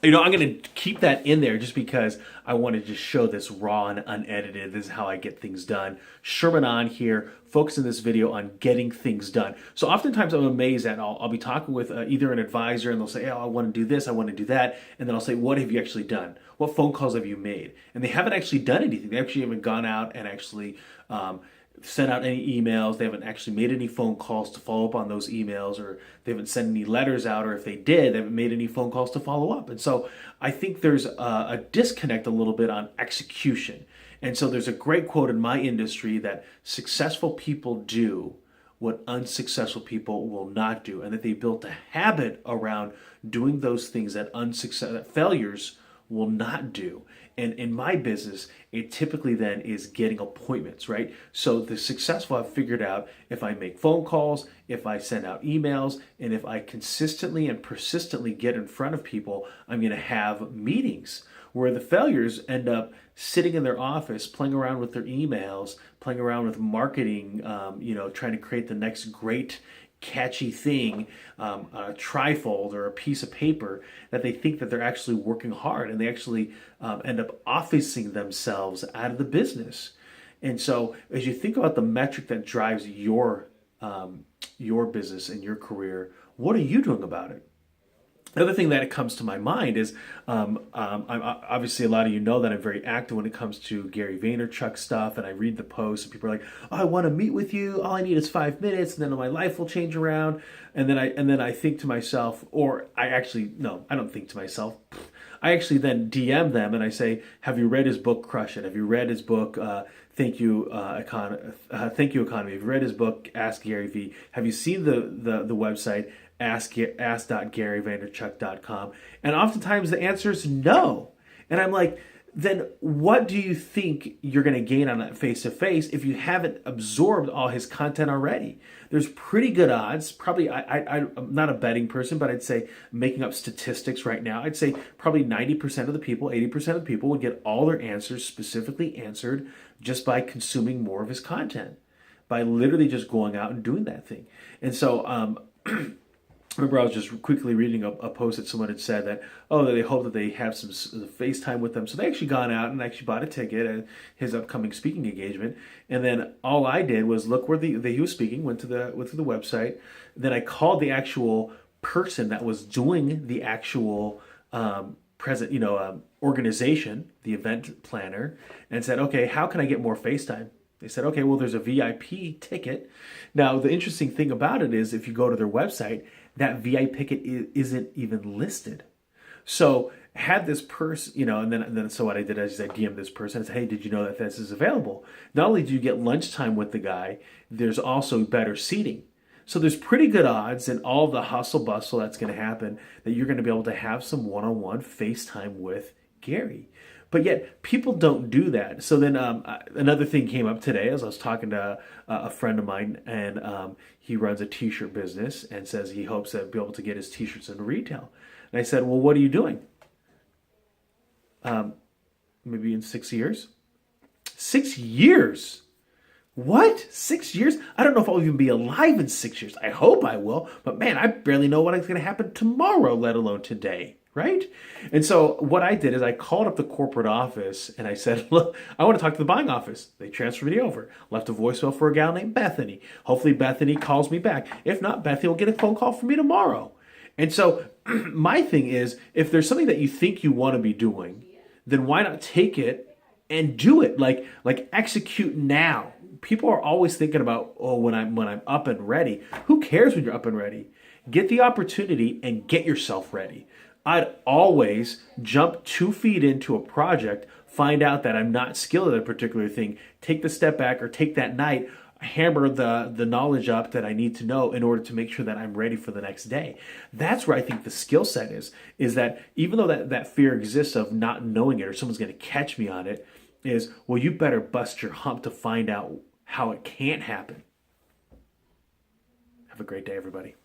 I'm going to keep that in there just because I want to just show this raw and unedited. This is how I get things done. Sherman On here, focusing this video on getting things done. So oftentimes I'm amazed that I'll be talking with either an advisor and they'll say, oh, I want to do this, I want to do that. And then I'll say, what have you actually done? What phone calls have you made? And they haven't actually done anything. They actually haven't gone out and actually sent out any emails. They haven't actually made any phone calls to follow up on those emails, or they haven't sent any letters out, or if they did, they haven't made any phone calls to follow up. And so I think there's a disconnect a little bit on execution. And so there's a great quote in my industry that successful people do what unsuccessful people will not do, and that they built a habit around doing those things that failures will not do. And in my business, it typically then is getting appointments, right? So the successful have figured out if I make phone calls, if I send out emails, and if I consistently and persistently get in front of people, I'm going to have meetings. Where the failures end up sitting in their office, playing around with their emails, playing around with marketing, trying to create the next great catchy thing, a trifold or a piece of paper, that they think that they're actually working hard, and they actually end up officing themselves out of the business. And so as you think about the metric that drives your business and your career, what are you doing about it? The other thing that comes to my mind is, obviously a lot of you know that I'm very active when it comes to Gary Vaynerchuk stuff, and I read the posts, and people are like, "Oh, I want to meet with you. All I need is 5 minutes, and then my life will change around." And then I think to myself, or I actually no, I don't think to myself. I actually then DM them and I say, "Have you read his book, Crush It? Have you read his book, Thank You, Thank You Economy? Have you read his book, Ask Gary V? Have you seen the website?" ask.garyvaynerchuk.com. And oftentimes the answer is no. And I'm like, then what do you think you're going to gain on that face-to-face if you haven't absorbed all his content already? There's pretty good odds. Probably, I'm not a betting person, but I'd say, making up statistics right now, I'd say probably 90% of the people, 80% of the people would get all their answers specifically answered just by consuming more of his content, by literally just going out and doing that thing. And so, I remember I was just quickly reading a post that someone had said that, oh, that they hope that they have some FaceTime with them. So they actually gone out and actually bought a ticket at his upcoming speaking engagement. And then all I did was look where he was speaking, went to the website. Then I called the actual person that was doing the actual organization, the event planner, and said, okay, how can I get more FaceTime? They said, okay, well, there's a VIP ticket. Now, the interesting thing about it is if you go to their website, that VIP ticket isn't even listed. So had this person, and then so what I did is I DM'd this person and said, hey, did you know that this is available? Not only do you get lunchtime with the guy, there's also better seating. So there's pretty good odds in all the hustle bustle that's going to happen that you're going to be able to have some one-on-one FaceTime with Gary. But yet people don't do that. So then another thing came up today as I was talking to a friend of mine, and he runs a t-shirt business and says he hopes to be able to get his t-shirts into retail. And I said, well, what are you doing? Maybe in 6 years? 6 years? What? 6 years? I don't know if I'll even be alive in 6 years. I hope I will. But man, I barely know what's going to happen tomorrow, let alone today. Right? And so what I did is I called up the corporate office and I said, look, I want to talk to the buying office. They transferred me over. Left a voicemail for a gal named Bethany. Hopefully Bethany calls me back. If not, Bethany will get a phone call from me tomorrow. And so my thing is, if there's something that you think you want to be doing, then why not take it and do it? Like execute now. People are always thinking about, oh, when I'm up and ready. Who cares when you're up and ready? Get the opportunity and get yourself ready. I'd always jump 2 feet into a project, find out that I'm not skilled at a particular thing, take the step back or take that night, hammer the knowledge up that I need to know in order to make sure that I'm ready for the next day. That's where I think the skill set is that even though that fear exists of not knowing it or someone's going to catch me on it, is, well, you better bust your hump to find out how it can't happen. Have a great day, everybody.